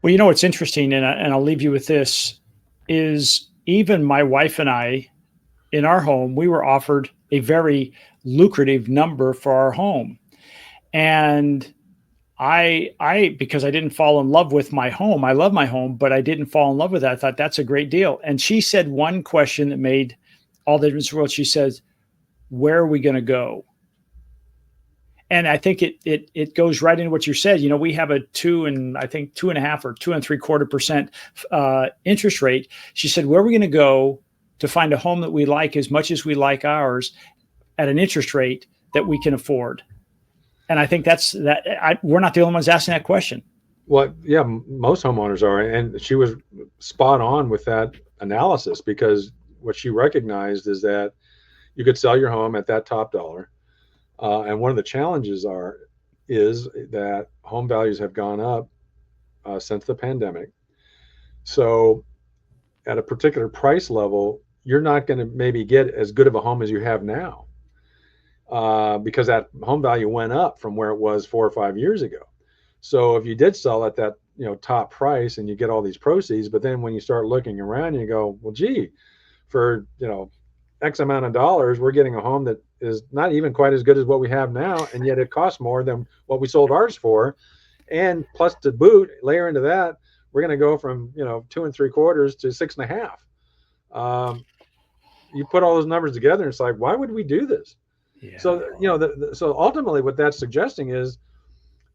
Well, what's interesting, and I'll leave you with this, is even my wife and I, in our home, we were offered a very lucrative number for our home. And because I didn't fall in love with my home, I love my home, but I didn't fall in love with that. I thought that's a great deal. And she said one question that made all the difference in the world. She says, "Where are we going to go?" And I think it goes right into what you said. We have a 2.5 or 2.75% interest rate. She said, "Where are we going to go to find a home that we like as much as we like ours at an interest rate that we can afford?" And I think we're not the only ones asking that question. Well, yeah, most homeowners are, and she was spot on with that analysis, because what she recognized is that you could sell your home at that top dollar, and one of the challenges is that home values have gone up since the pandemic. So, at a particular price level, you're not going to maybe get as good of a home as you have now, because that home value went up from where it was 4 or 5 years ago. So if you did sell at that top price and you get all these proceeds, but then when you start looking around, you go, well, gee, for X amount of dollars, we're getting a home that is not even quite as good as what we have now, and yet it costs more than what we sold ours for. And plus, to boot, layer into that, we're going to go from 2.75 to 6.5. You put all those numbers together, and it's like, why would we do this? Yeah. So so ultimately, what that's suggesting is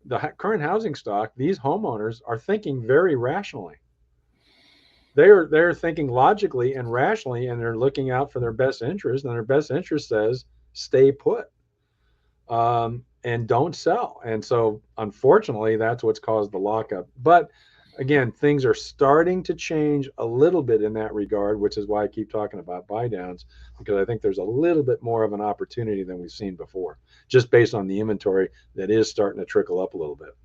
the current housing stock. These homeowners are thinking very rationally. They're thinking logically and rationally, and they're looking out for their best interest. And their best interest says stay put, and don't sell. And so, unfortunately, that's what's caused the lockup. But again, things are starting to change a little bit in that regard, which is why I keep talking about buy downs, because I think there's a little bit more of an opportunity than we've seen before, just based on the inventory that is starting to trickle up a little bit.